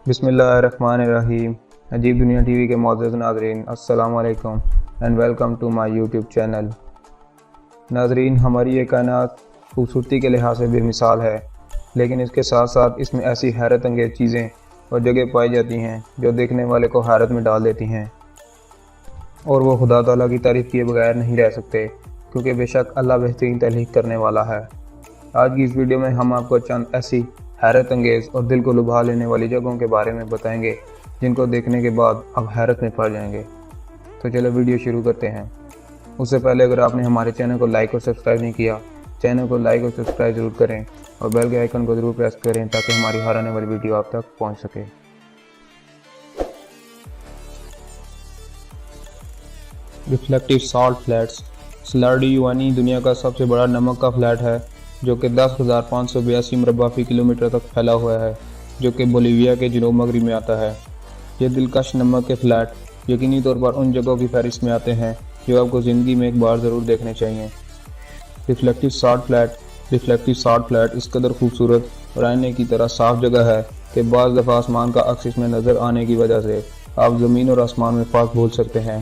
بسم اللہ الرحمن الرحیم۔ عجیب دنیا ٹی وی کے معزز ناظرین، السلام علیکم and welcome to my YouTube channel. ناظرین، ہماری یہ کائنات خوبصورتی کے لحاظ سے بے مثال ہے، لیکن اس کے ساتھ ساتھ اس میں ایسی حیرت انگیز چیزیں اور جگہ پائی جاتی ہیں جو دیکھنے والے کو حیرت میں ڈال دیتی ہیں، اور وہ خدا تعالیٰ کی تعریف کیے بغیر نہیں رہ سکتے، کیونکہ بے شک اللہ بہترین تخلیق کرنے والا ہے۔ آج کی اس ویڈیو میں ہم آپ کو چند ایسی حیرت انگیز اور دل کو لبھا لینے والی جگہوں کے بارے میں بتائیں گے جن کو دیکھنے کے بعد اب حیرت میں پڑ جائیں گے۔ تو چلو ویڈیو شروع کرتے ہیں۔ اس سے پہلے اگر آپ نے ہمارے چینل کو لائک اور سبسکرائب نہیں کیا، چینل کو لائک اور سبسکرائب ضرور کریں اور بیل کے آئیکن کو ضرور پریس کریں تاکہ ہماری ہر آنے والی ویڈیو آپ تک پہنچ سکے۔ Reflective salt flats. Salar de Uyuni دنیا کا سب سے بڑا نمک کا فلیٹ ہے جو کہ 10,582 مربع فی کلومیٹر تک پھیلا ہوا ہے، جو کہ بولیویا کے جنوب مغرب میں آتا ہے۔ یہ دلکش نمک کے فلیٹ یقینی طور پر ان جگہوں کی فہرست میں آتے ہیں جو آپ کو زندگی میں ایک بار ضرور دیکھنے چاہیے۔ ریفلیکٹیو سالٹ فلیٹ اس قدر خوبصورت اور آئینے کی طرح صاف جگہ ہے کہ بعض دفعہ آسمان کا عکس اس میں نظر آنے کی وجہ سے آپ زمین اور آسمان میں فرق بھول سکتے ہیں۔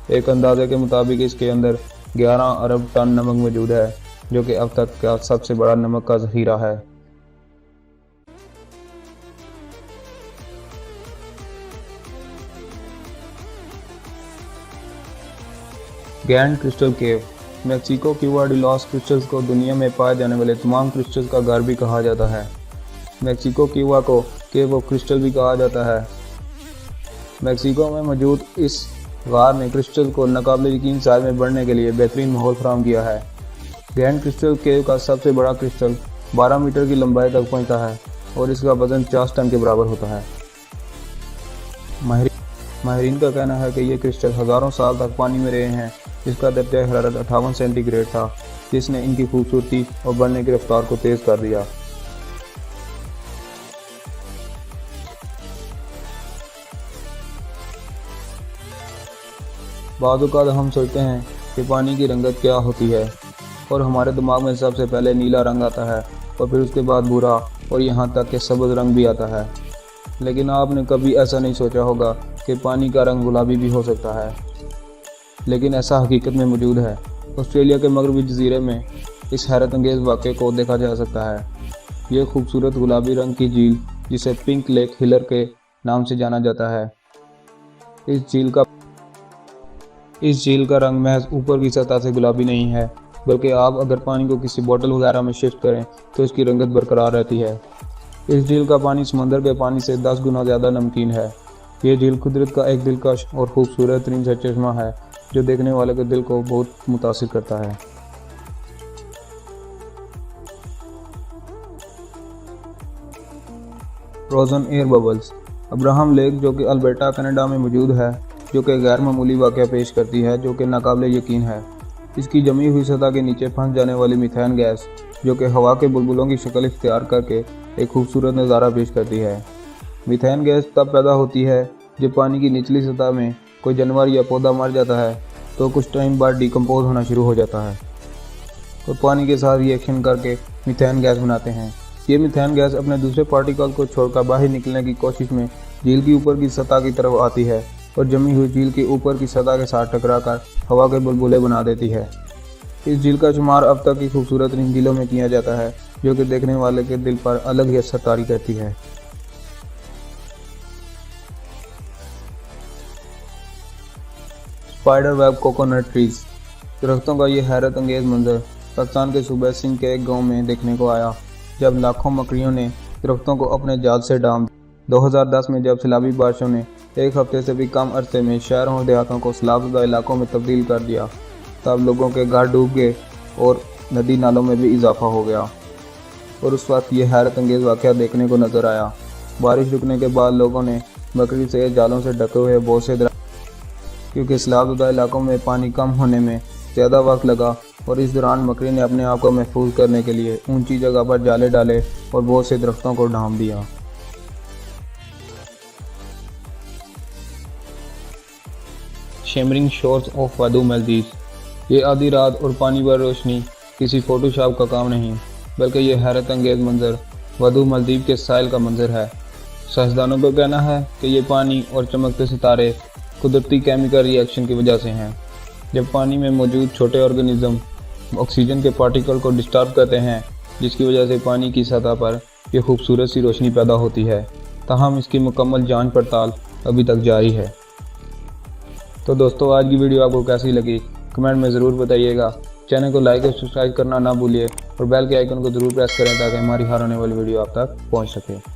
ایک اندازے کے مطابق اس کے اندر 11 ارب ٹن نمک موجود ہے، جو کہ اب تک کا سب سے بڑا نمک کا ذخیرہ ہے۔ گرینڈ کرسٹل کیو۔ میکسیکو کیوا ڈی لاس کرسٹلز کو دنیا میں پائے جانے والے تمام کرسٹلز کا گھر بھی کہا جاتا ہے۔ میکسیکو کیوا کو کیو آف کرسٹل بھی کہا جاتا ہے۔ میکسیکو میں موجود اس غار نے کرسٹل کو ناقابل یقین سائز میں بڑھنے کے لیے بہترین ماحول فراہم کیا ہے۔ گرینڈ کرسٹل کیو کا سب سے بڑا کرسٹل 12 میٹر کی لمبائی تک پہنچتا ہے اور اس کا وزن 50 ٹن کے برابر ہوتا ہے۔ ماہرین کا کہنا ہے کہ یہ کرسٹل ہزاروں سال تک پانی میں رہے ہیں، جس کا درجہ حرارت 58 سینٹی گریڈ تھا، جس نے ان کی خوبصورتی اور بڑھنے کی رفتار کو تیز کر دیا۔ بعض اوقات ہم سوچتے ہیں کہ پانی کی رنگت کیا ہوتی ہے، اور ہمارے دماغ میں سب سے پہلے نیلا رنگ آتا ہے اور پھر اس کے بعد بھورا اور یہاں تک کہ سبز رنگ بھی آتا ہے۔ لیکن آپ نے کبھی ایسا نہیں سوچا ہوگا کہ پانی کا رنگ گلابی بھی ہو سکتا ہے، لیکن ایسا حقیقت میں موجود ہے۔ آسٹریلیا کے مغربی جزیرے میں اس حیرت انگیز واقعے کو دیکھا جا سکتا ہے۔ یہ خوبصورت گلابی رنگ کی جھیل، جسے پنک لیک ہلر کے نام سے جانا جاتا ہے، اس جھیل کا رنگ محض اوپر کی سطح سے گلابی نہیں ہے، بلکہ آپ اگر پانی کو کسی بوتل وغیرہ میں شفٹ کریں تو اس کی رنگت برقرار رہتی ہے۔ اس جھیل کا پانی سمندر کے پانی سے 10 گنا زیادہ نمکین ہے۔ یہ جھیل قدرت کا ایک دلکش اور خوبصورت ترین سرچشمہ ہے جو دیکھنے والے کے دل کو بہت متاثر کرتا ہے۔ Frozen air bubbles. Abraham lake جو کہ البرٹا کینیڈا میں موجود ہے، جو کہ غیر معمولی واقعہ پیش کرتی ہے جو کہ ناقابل یقین ہے۔ اس کی جمی ہوئی سطح کے نیچے پھنس جانے والی میتھین گیس، جو کہ ہوا کے بلبلوں کی شکل اختیار کر کے ایک خوبصورت نظارہ پیش کرتی ہے۔ میتھین گیس تب پیدا ہوتی ہے جب پانی کی نچلی سطح میں کوئی جانور یا پودا مر جاتا ہے تو کچھ ٹائم بعد ڈیکمپوز ہونا شروع ہو جاتا ہے اور پانی کے ساتھ ری ایکشن کر کے میتھین گیس بناتے ہیں۔ یہ میتھین گیس اپنے دوسرے پارٹیکل کو چھوڑ کر باہر نکلنے کی کوشش میں جھیل کی اوپر کی سطح کی طرف آتی ہے اور جمی ہوئی جھیل کے اوپر کی سطح کے ساتھ ٹکرا کر ہوا کے بلبلے بنا دیتی ہے۔ اس جھیل کا شمار اب تک کی خوبصورت ترین جھیلوں میں کیا جاتا ہے، جو کہ دیکھنے والے کے دل پر الگ ہی اثر طاری کرتی ہے۔ Spider web coconut trees. درختوں کا یہ حیرت انگیز منظر پاکستان کے صوبہ سندھ کے ایک گاؤں میں دیکھنے کو آیا، جب لاکھوں مکڑیوں نے درختوں کو اپنے جال سے ڈانپ دیا۔ 2010 میں جب سیلابی بارشوں نے ایک ہفتے سے بھی کم عرصے میں شہروں اور دیہاتوں کو سیلاب زدہ علاقوں میں تبدیل کر دیا، تب لوگوں کے گھر ڈوب گئے اور ندی نالوں میں بھی اضافہ ہو گیا، اور اس وقت یہ حیرت انگیز واقعہ دیکھنے کو نظر آیا۔ بارش رکنے کے بعد لوگوں نے مکڑی سے جالوں سے ڈھکے ہوئے بہت سے کیونکہ سیلاب زدہ علاقوں میں پانی کم ہونے میں زیادہ وقت لگا، اور اس دوران مکڑی نے اپنے آپ کو محفوظ کرنے کے لیے اونچی جگہ پر جالے ڈالے اور بہت سے درختوں کو ڈھانپ دیا۔ شیمرنگ شورز آف ودو مالدیوز۔ یہ آدھی رات اور پانی پر روشنی کسی فوٹو شاپ کا کام نہیں، بلکہ یہ حیرت انگیز منظر ودو مالدیو کے ساحل کا منظر ہے۔ سائنسدانوں کا کہنا ہے کہ یہ پانی اور چمکتے ستارے قدرتی کیمیکل ری ایکشن کی وجہ سے ہیں۔ جب پانی میں موجود چھوٹے آرگنزم آکسیجن کے پارٹیکل کو ڈسٹرب کرتے ہیں، جس کی وجہ سے پانی کی سطح پر یہ خوبصورت سی روشنی پیدا ہوتی ہے، تاہم اس کی مکمل جانچ پڑتال ابھی تک جاری ہے۔ تو دوستو، آج کی ویڈیو آپ کو کیسی لگی کمنٹ میں ضرور بتائیے گا۔ چینل کو لائک اور سبسکرائب کرنا نہ بھولیے اور بیل کے آئیکن کو ضرور پریس کریں تاکہ ہماری ہر آنے والی ویڈیو آپ تک پہنچ سکے۔